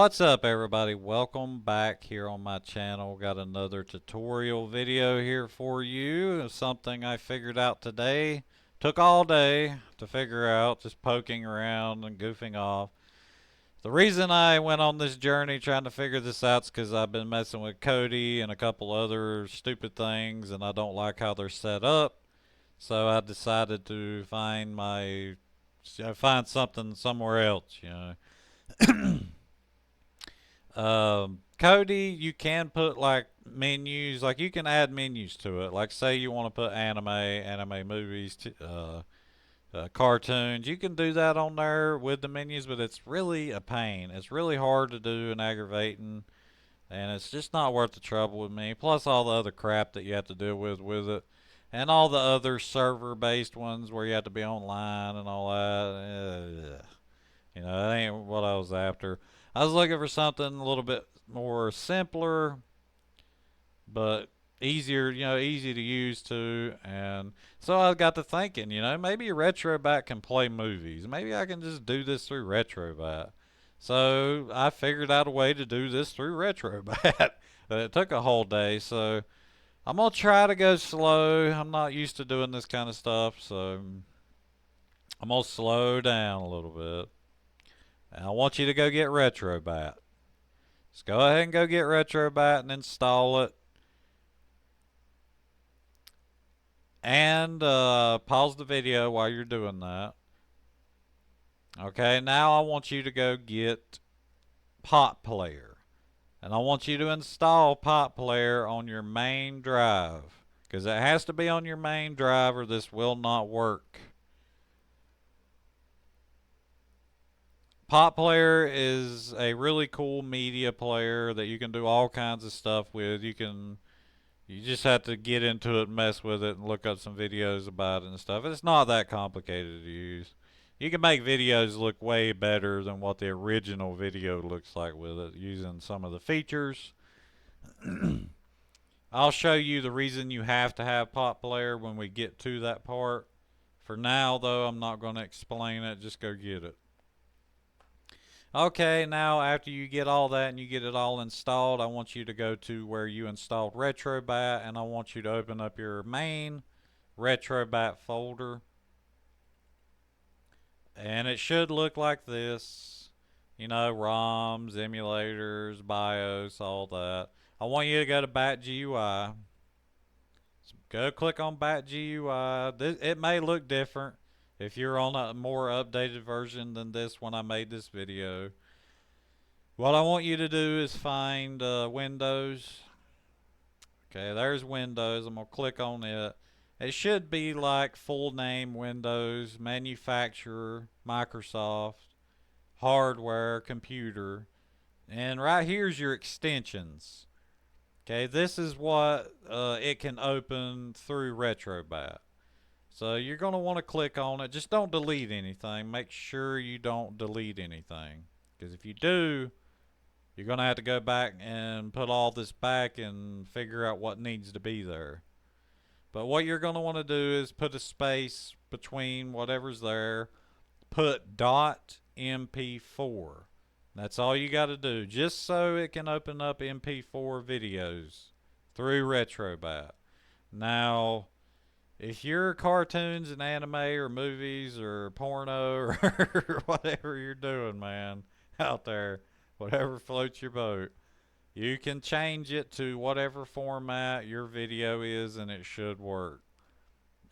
What's up, everybody? Welcome back here on my channel. Got another tutorial video here for you. Something I figured out today. Took all day to figure out, just poking around and goofing off. The reason I went on this journey trying to figure this out is because I've been messing with Cody and a couple other stupid things, and I don't like how they're set up. So I decided to find something somewhere else. Cody, you can put like menus, like you can add menus to it. Like say you want to put anime movies, cartoons. You can do that on there with the menus, but it's really a pain. It's really hard to do and aggravating, and it's just not worth the trouble with me. Plus all the other crap that you have to deal with it, and all the other server-based ones where you have to be online and all that. That ain't what I was after. I was looking for something a little bit more simpler, but easier, easy to use too. And so I got to thinking, maybe RetroBat can play movies. Maybe I can just do this through RetroBat. So I figured out a way to do this through RetroBat. It took a whole day, so I'm gonna try to go slow. I'm not used to doing this kind of stuff, so I'm gonna slow down a little bit. And I want you to go get RetroBat. Just go ahead and go get RetroBat and install it. And pause the video while you're doing that. Okay, now I want you to go get Pot Player. And I want you to install Pot Player on your main drive. Because it has to be on your main drive or this will not work. Pot Player is a really cool media player that you can do all kinds of stuff with. You just have to get into it and mess with it and look up some videos about it and stuff. It's not that complicated to use. You can make videos look way better than what the original video looks like with it using some of the features. I'll show you the reason you have to have Pot Player when we get to that part. For now, though, I'm not going to explain it. Just go get it. Okay, now after you get all that and you get it all installed, I want you to go to where you installed RetroBat, and I want you to open up your main RetroBat folder. And it should look like this. ROMs, emulators, BIOS, all that. I want you to go to Bat GUI. So go click on Bat GUI. It may look different if you're on a more updated version than this when I made this video. What I want you to do is find Windows. Okay, there's Windows. I'm going to click on it. It should be like full name Windows, manufacturer, Microsoft, hardware, computer. And right here's your extensions. Okay, this is what it can open through RetroBat. So you're going to want to click on it. Just don't delete anything. Make sure you don't delete anything. Because if you do, you're going to have to go back and put all this back and figure out what needs to be there. But what you're going to want to do is put a space between whatever's there. Put .mp4. That's all you got to do. Just so it can open up MP4 videos through RetroBat. Now, if your cartoons and anime or movies or porno or whatever you're doing, man, out there, whatever floats your boat, you can change it to whatever format your video is and it should work.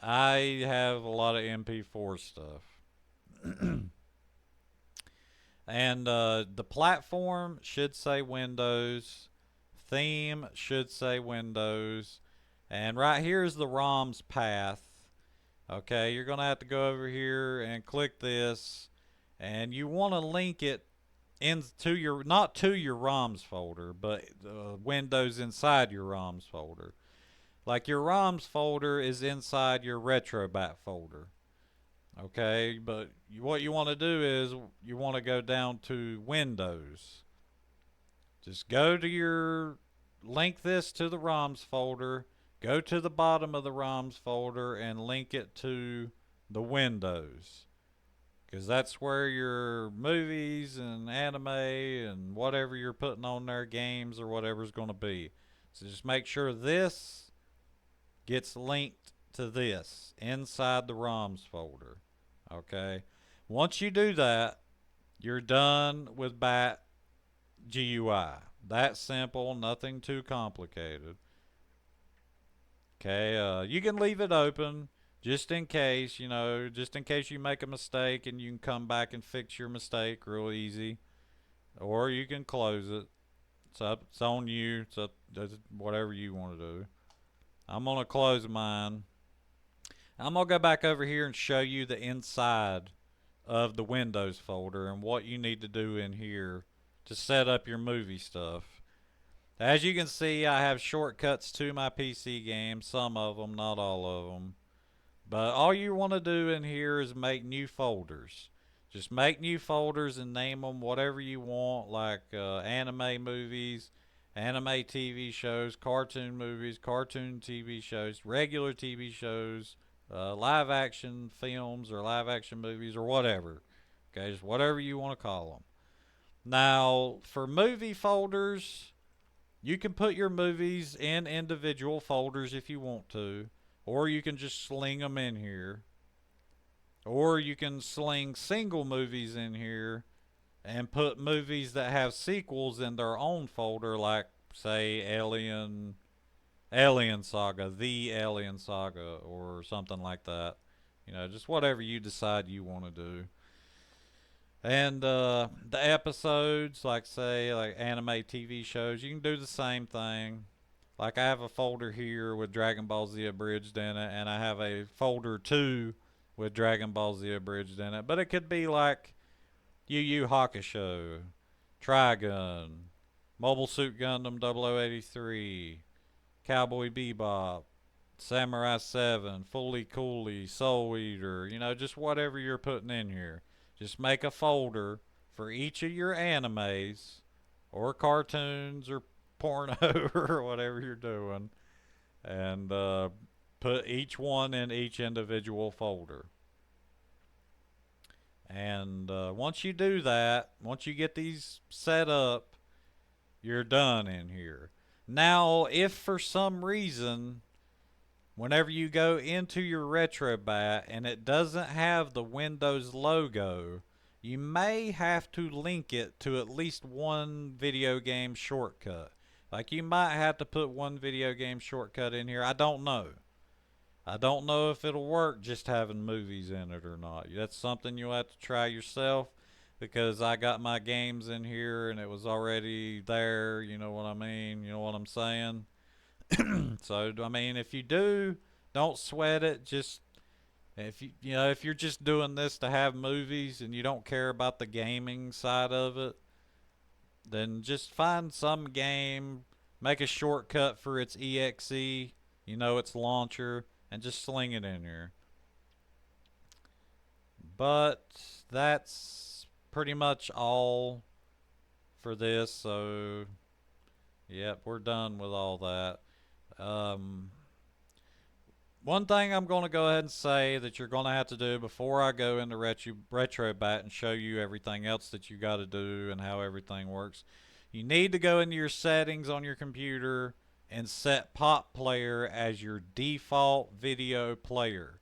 I have a lot of MP4 stuff. And the platform should say Windows. Theme should say Windows. And right here is the ROM's path. Okay, you're going to have to go over here and click this. And you want to link it into your, not to your ROMs folder, but Windows inside your ROMs folder. Like your ROMs folder is inside your RetroBat folder. Okay, but what you want to do is you want to go down to Windows. Just go to your, link this to the ROMs folder, go to the bottom of the ROMs folder and link it to the Windows. because that's where your movies and anime and whatever you're putting on there, games or whatever's going to be. So just make sure this gets linked to this inside the ROMs folder. Okay. Once you do that, you're done with BAT GUI. That simple, nothing too complicated. Okay, you can leave it open just in case, just in case you make a mistake and you can come back and fix your mistake real easy. Or you can close it. It's on you. It's up, whatever you want to do. I'm going to close mine. I'm going to go back over here and show you the inside of the Windows folder and what you need to do in here to set up your movie stuff. As you can see, I have shortcuts to my PC games, some of them, not all of them. But all you want to do in here is make new folders. Just make new folders and name them whatever you want, like anime movies, anime TV shows, cartoon movies, cartoon TV shows, regular TV shows, live action films or live action movies or whatever. Okay, just whatever you want to call them. Now, for movie folders, you can put your movies in individual folders if you want to, or you can just sling them in here. Or you can sling single movies in here and put movies that have sequels in their own folder, like, say, Alien Saga, The Alien Saga, or something like that. Just whatever you decide you want to do. And the episodes, like say, like anime TV shows, you can do the same thing. Like I have a folder here with Dragon Ball Z abridged in it, and I have a folder 2 with Dragon Ball Z abridged in it. But it could be like Yu Yu Hakusho, Trigun, Mobile Suit Gundam 0083, Cowboy Bebop, Samurai 7, Fully Cooley, Soul Eater, just whatever you're putting in here. Just make a folder for each of your animes or cartoons or porno or whatever you're doing, and put each one in each individual folder. And once you do that, once you get these set up, you're done in here. Now, if for some reason, whenever you go into your RetroBat and it doesn't have the Windows logo, you may have to link it to at least one video game shortcut. Like you might have to put one video game shortcut in here. I don't know. I don't know if it'll work just having movies in it or not. That's something you'll have to try yourself, because I got my games in here and it was already there. You know what I mean? You know what I'm saying? So, I mean, if you do, don't sweat it. Just if you're just doing this to have movies and you don't care about the gaming side of it, then just find some game, make a shortcut for its exe, its launcher, and just sling it in here. But that's pretty much all for this. So, yep, we're done with all that. One thing I'm going to go ahead and say that you're going to have to do before I go into RetroBat and show you everything else that you got to do and how everything works, you need to go into your settings on your computer and set Pop Player as your default video player.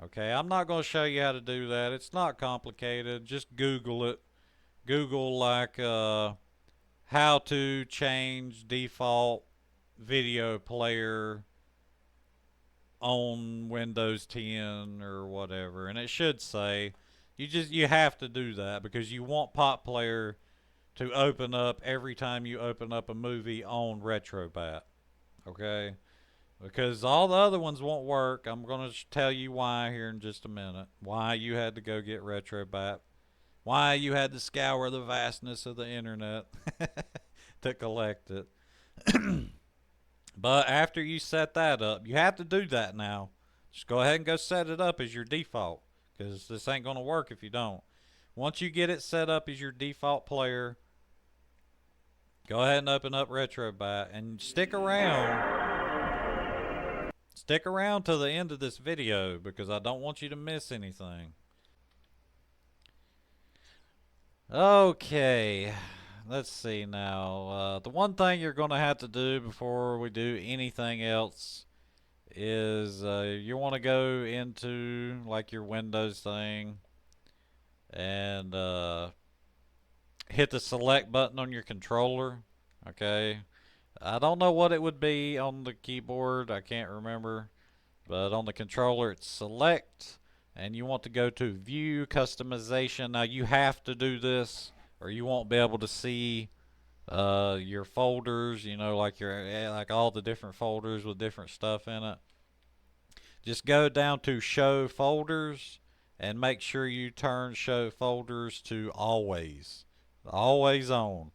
Okay, I'm not going to show you how to do that. It's not complicated. Just Google it. Google like how to change default video player on Windows 10 or whatever, and it should say you have to do that because you want Pop Player to open up every time you open up a movie on RetroBat. Okay? Because all the other ones won't work. I'm going to tell you why here in just a minute. Why you had to go get RetroBat. Why you had to scour the vastness of the internet to collect it. But after you set that up, you have to do that now. Just go ahead and go set it up as your default, because this ain't going to work if you don't. Once you get it set up as your default player, go ahead and open up RetroBat and stick around. Stick around to the end of this video because I don't want you to miss anything. Okay, let's see now. The one thing you're going to have to do before we do anything else is you want to go into like your Windows thing and hit the select button on your controller. Okay, I don't know what it would be on the keyboard, I can't remember, but on the controller it's select, and you want to go to view customization. Now you have to do this or you won't be able to see your folders, you know, like like all the different folders with different stuff in it. Just go down to show folders and make sure you turn show folders to always on,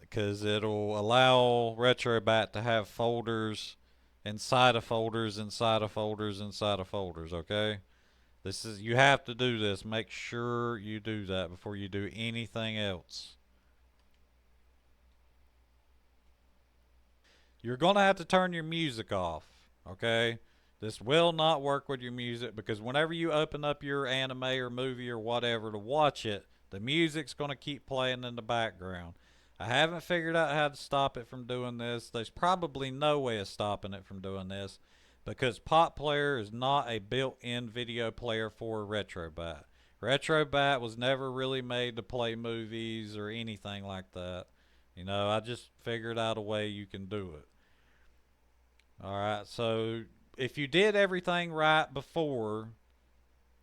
because it'll allow RetroBat to have folders inside of folders inside of folders inside of folders. Okay, this is, you have to do this. Make sure you do that before you do anything else. You're going to have to turn your music off, okay? This will not work with your music because whenever you open up your anime or movie or whatever to watch it, the music's going to keep playing in the background. I haven't figured out how to stop it from doing this. There's probably no way of stopping it from doing this because Pop Player is not a built-in video player for RetroBat. RetroBat was never really made to play movies or anything like that. You know, I just figured out a way you can do it. All right. So if you did everything right before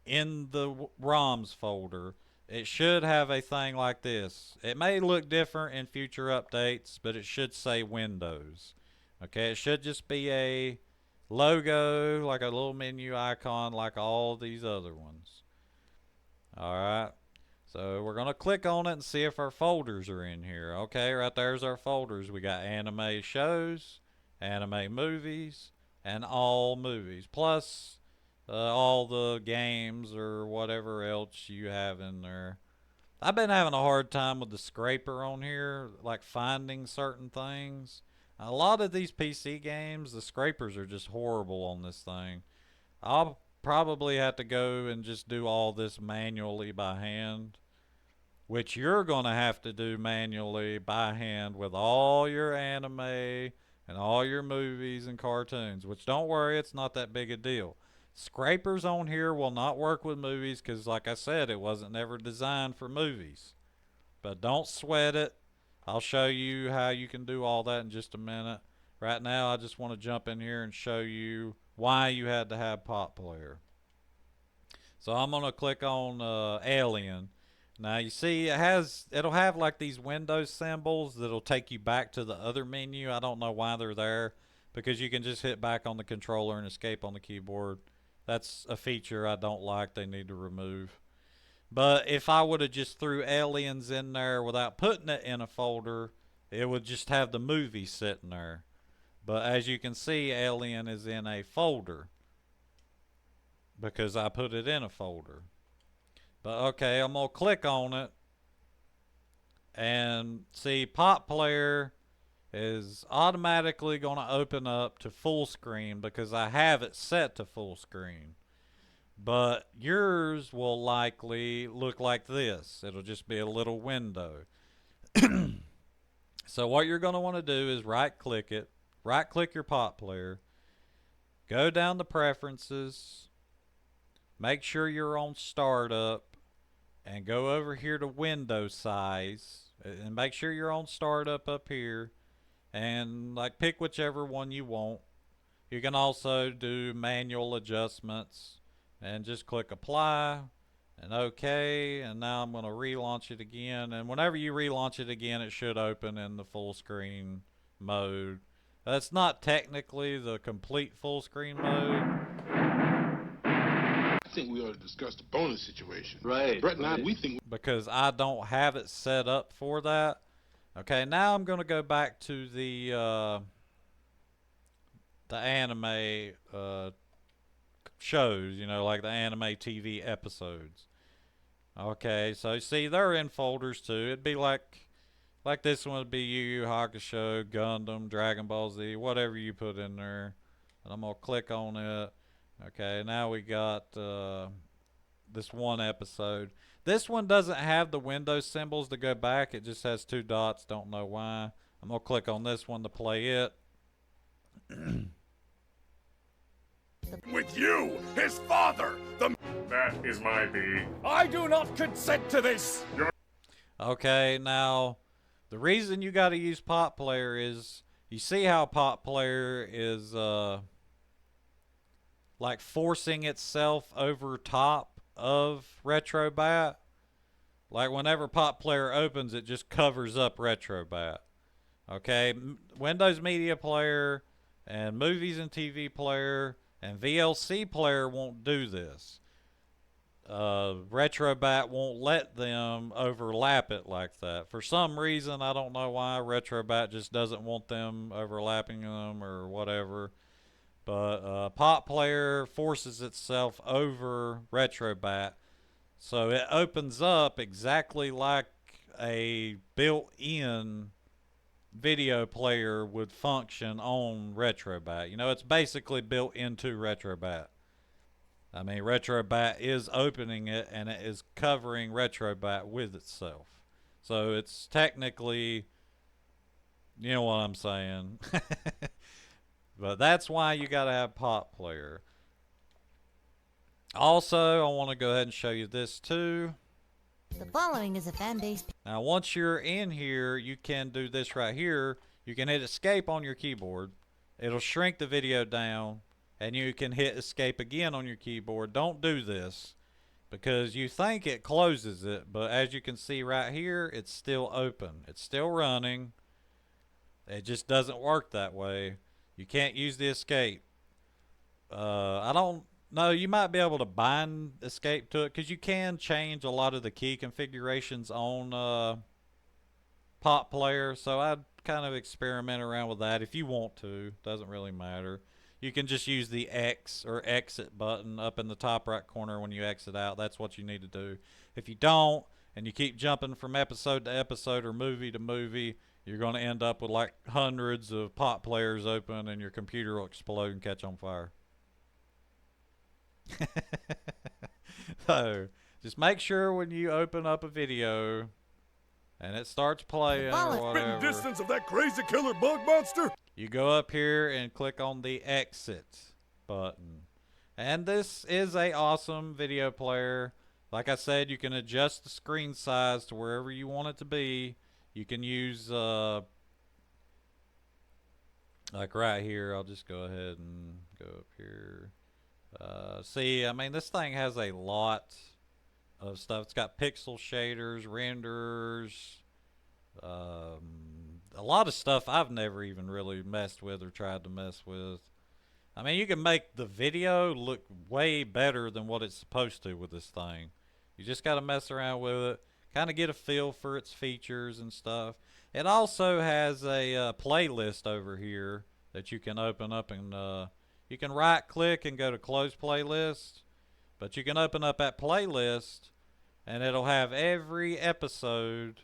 in the ROMs folder, it should have a thing like this. It may look different in future updates, but it should say Windows. Okay. It should just be a logo, like a little menu icon, like all these other ones. All right. So we're going to click on it and see if our folders are in here. Okay, right there's our folders. We got anime shows, anime movies, and all movies, plus all the games or whatever else you have in there. I've been having a hard time with the scraper on here, like finding certain things. A lot of these PC games, the scrapers are just horrible on this thing. I'll probably have to go and just do all this manually by hand, which you're going to have to do manually by hand with all your anime and all your movies and cartoons, which don't worry, it's not that big a deal. Scrapers on here will not work with movies because, like I said, it wasn't never designed for movies. But don't sweat it. I'll show you how you can do all that in just a minute. Right now, I just want to jump in here and show you why you had to have Pop Player. So I'm gonna click on Alien. Now you see it'll have like these Windows symbols that'll take you back to the other menu. I don't know why they're there because you can just hit back on the controller and escape on the keyboard. That's a feature I don't like. They need to remove. But if I would have just threw Aliens in there without putting it in a folder, it would just have the movie sitting there. But as you can see, Alien is in a folder because I put it in a folder. But okay, I'm gonna click on it and see Pop Player is automatically gonna open up to full screen because I have it set to full screen. But yours will likely look like this. It'll just be a little window. So what you're gonna want to do is right click it, right click your Pop Player, go down to preferences, make sure you're on startup, and go over here to window size and make sure you're on startup up here and like pick whichever one you want. You can also do manual adjustments and just click apply and okay, and now I'm going to relaunch it again, and whenever you relaunch it again it should open in the full screen mode. That's not technically the complete full screen mode. I think we ought to discuss the bonus situation. Right. Brett and I, we think. Because I don't have it set up for that. Okay, now I'm going to go back to the anime shows, you know, like the anime TV episodes. Okay, so see, they're in folders too. It'd be like this one would be Yu Yu Hakusho, Gundam, Dragon Ball Z, whatever you put in there. And I'm gonna click on it. Okay, now we got this one episode. This one doesn't have the Windows symbols to go back. It just has 2 dots. Don't know why. I'm going to click on this one to play it. With you, his father, That is my bee. I do not consent to this. Okay, now, the reason you got to use Pot Player is, you see how Pot Player is, like forcing itself over top of RetroBat? Like whenever Pot Player opens, it just covers up RetroBat. Okay, Windows Media Player and Movies and TV Player and VLC Player won't do this. RetroBat won't let them overlap it like that. For some reason, I don't know why, RetroBat just doesn't want them overlapping them or whatever. But Pot Player forces itself over RetroBat, so it opens up exactly like a built-in video player would function on RetroBat. You know, it's basically built into RetroBat. I mean, RetroBat is opening it and it is covering RetroBat with itself. So it's technically, you know what I'm saying. But that's why you got to have Pot Player. Also, I want to go ahead and show you this too. The following is a fan base. Now, once you're in here, you can do this right here. You can hit escape on your keyboard. It'll shrink the video down, and you can hit escape again on your keyboard. Don't do this because you think it closes it, but as you can see right here, it's still open. It's still running. It just doesn't work that way. You can't use the escape. I don't know. You might be able to bind escape to it because you can change a lot of the key configurations on Pot Player. So I'd kind of experiment around with that if you want to. Doesn't really matter. You can just use the X or exit button up in the top right corner when you exit out. That's what you need to do. If you don't, and you keep jumping from episode to episode or movie to movie, you're going to end up with like hundreds of Pot Players open and your computer will explode and catch on fire. So, just make sure when you open up a video and it starts playing or whatever, Distance of that crazy killer bug monster. you go up here and click on the exit button. And this is a awesome video player. Like I said, you can adjust the screen size to wherever you want it to be. You can use, like right here, I'll just go ahead and go up here. See, I mean, this thing has a lot of stuff. It's got pixel shaders, renders, a lot of stuff I've never even really messed with or tried to mess with. I mean, you can make the video look way better than what it's supposed to with this thing. You just got to mess around with it, kind of get a feel for its features and stuff. It also has a playlist over here that you can open up and you can right click and go to close playlist, but you can open up that playlist and it'll have every episode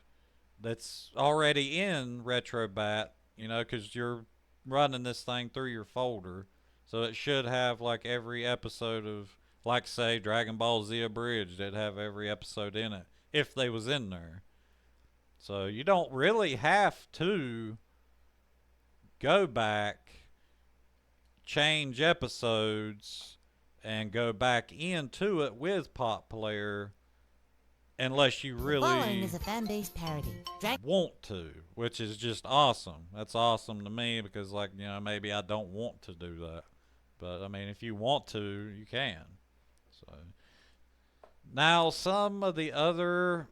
that's already in RetroBat, you know, because you're running this thing through your folder. So it should have like every episode of, like say, Dragon Ball Z Abridged. It'd have every episode in it if they was in there. So you don't really have to go back, change episodes, and go back into it with Pot Player unless you The following really is a fan base parody. want to, which is just awesome. That's awesome to me because, like, you know, maybe I don't want to do that. But, I mean, if you want to, you can. So, now, some of the other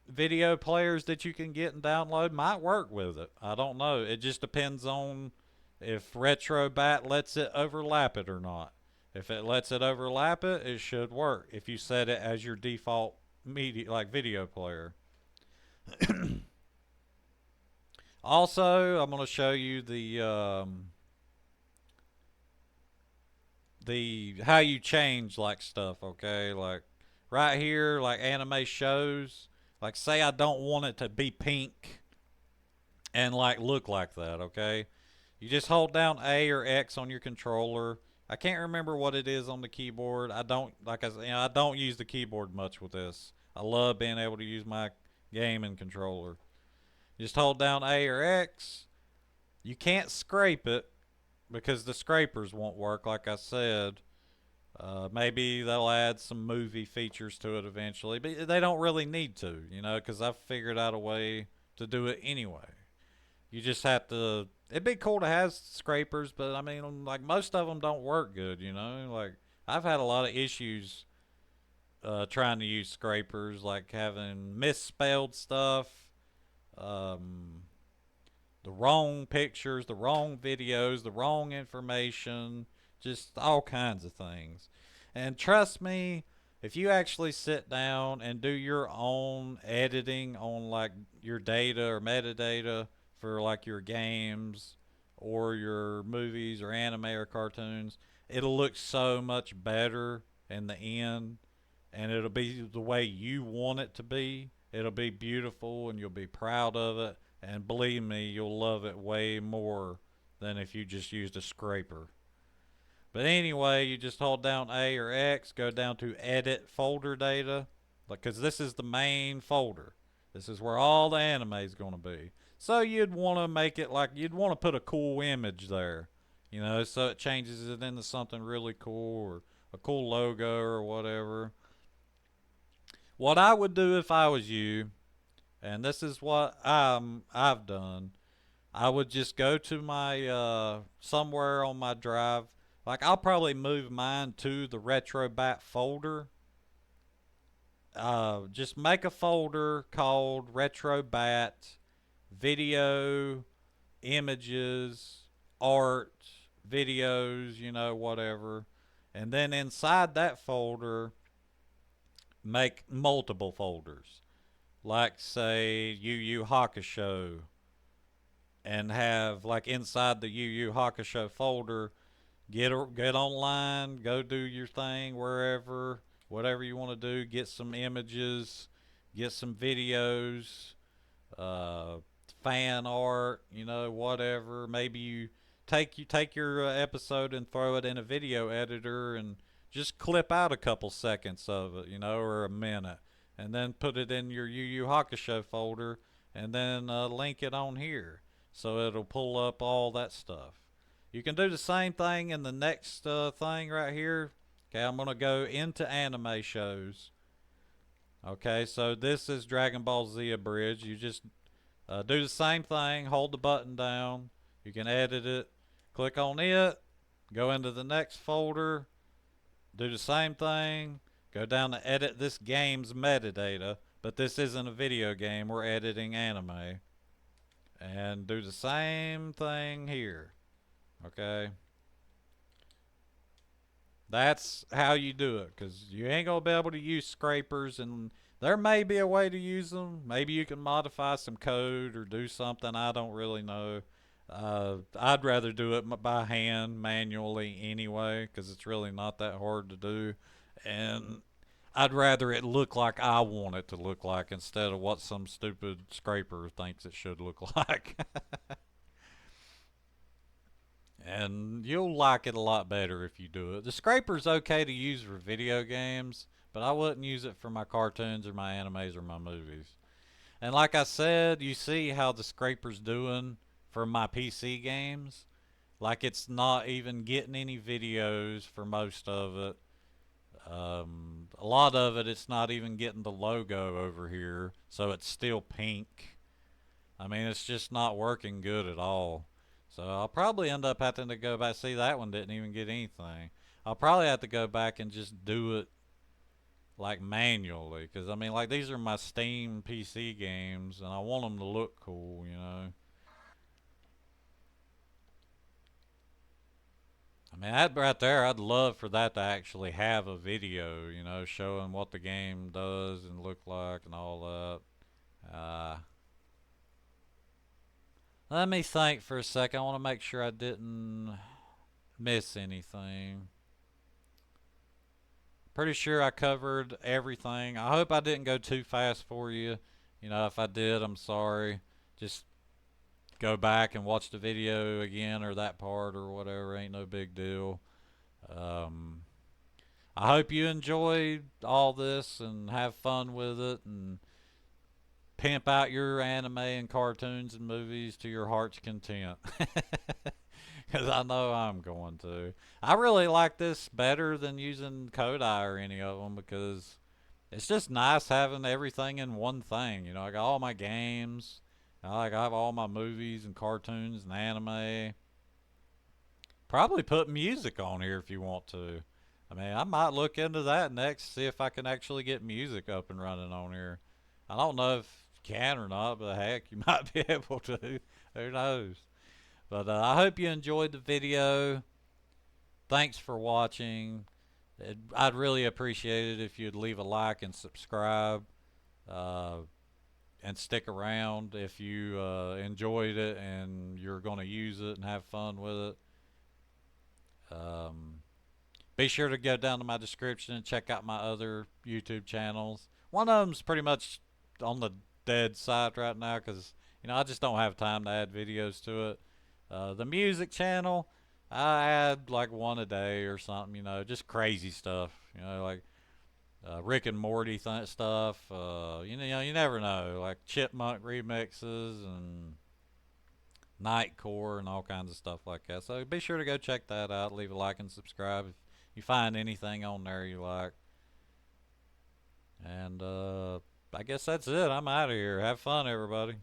video players that you can get and download might work with it. I don't know. It just depends on if RetroBat lets it overlap it or not. If it lets it overlap it, it should work. If you set it as your default media, like video player. Also, I'm going to show you the how you change like stuff, okay? Like right here, like anime shows, like say I don't want it to be pink and like look like that, okay? You just hold down A or X on your controller I can't remember what it is on the keyboard. I don't, like I said, I don't use the keyboard much with this. I love being able to use my gaming controller. Just hold down A or X. You can't scrape it because the scrapers won't work, like I said. Maybe they'll add some movie features to it eventually, but they don't really need to, because I've figured out a way to do it anyway. You just have to. It'd be cool to have scrapers, but I mean, like most of them don't work good, Like I've had a lot of issues trying to use scrapers, like having misspelled stuff, um, the wrong pictures, the wrong videos, the wrong information, just all kinds of things. And trust me, if you actually sit down and do your own editing on like your data or metadata for like your games or your movies or anime or cartoons, it'll look so much better in the end, and it'll be the way you want it to be. It'll be beautiful and you'll be proud of it, and believe me, you'll love it way more than if you just used a scraper. But anyway, you just hold down A or X, go down to edit folder data, because this is the main folder. This is where all the anime is going to be. So you'd want to make it like, you'd want to put a cool image there, so it changes it into something really cool, or a cool logo or whatever. What I would do if I was you, and this is what I've done, I would just go to my somewhere on my drive. Like I'll probably move mine to the RetroBat folder. Just make a folder called RetroBat video, images, art, videos, whatever. And then inside that folder, make multiple folders. Like say Yu Yu Hakusho, and have like inside the Yu Yu Hakusho folder, get online, go do your thing wherever, whatever you want to do. Get some images, get some videos, uh, fan art, whatever. Maybe you take your episode and throw it in a video editor and just clip out a couple seconds of it, or a minute, and then put it in your Yu Yu Hakusho folder, and then link it on here, so it'll pull up all that stuff. You can do the same thing in the next thing right here. Okay, I'm going to go into anime shows. Okay, so this is Dragon Ball Z Abridged. You just do the same thing, hold the button down. You can edit it, click on it, go into the next folder, do the same thing, go down to edit this game's metadata, but this isn't a video game, we're editing anime. And do the same thing here. Okay? That's how you do it, because you ain't going to be able to use scrapers, and there may be a way to use them. Maybe you can modify some code or do something. I don't really know. I'd rather do it by hand, manually anyway, because it's really not that hard to do. And I'd rather it look like I want it to look like instead of what some stupid scraper thinks it should look like. And you'll like it a lot better if you do it. The scraper's okay to use for video games, but I wouldn't use it for my cartoons or my animes or my movies. And like I said, you see how the scraper's doing for my PC games. Like it's not even getting any videos for most of it. A lot of it, it's not even getting the logo over here, so it's still pink. I mean, it's just not working good at all. So I'll probably end up having to go back. See, that one didn't even get anything. I'll probably have to go back and just do it like manually, because I mean, like these are my Steam PC games, and I want them to look cool. I mean, that right there, I'd love for that to actually have a video, showing what the game does and look like and all that. Let me think for a second. I want to make sure I didn't miss anything. Pretty sure I covered everything. I hope I didn't go too fast for you. If I did, I'm sorry. Just go back and watch the video again, or that part or whatever. Ain't no big deal. Um, I hope you enjoy all this and have fun with it and pimp out your anime and cartoons and movies to your heart's content. Because I know I'm going to. I really like this better than using Kodai or any of them because it's just nice having everything in one thing. You know, I got all my games. I have all my movies and cartoons and anime. Probably put music on here if you want to. I mean, I might look into that next, see if I can actually get music up and running on here. I don't know if you can or not, but heck, you might be able to. Who knows? But I hope you enjoyed the video. Thanks for watching. I'd really appreciate it if you'd leave a like and subscribe. Uh, and stick around if you enjoyed it and you're going to use it and have fun with it. Be sure to go down to my description and check out my other YouTube channels. One of them's pretty much on the dead side right now because, you know, I just don't have time to add videos to it. The music channel, I add like one a day or something, you know, just crazy stuff, you know, like Rick and Morty stuff. You know, you never know, like Chipmunk remixes and Nightcore and all kinds of stuff like that. So be sure to go check that out. Leave a like and subscribe if you find anything on there you like. And I guess that's it. I'm out of here. Have fun, everybody.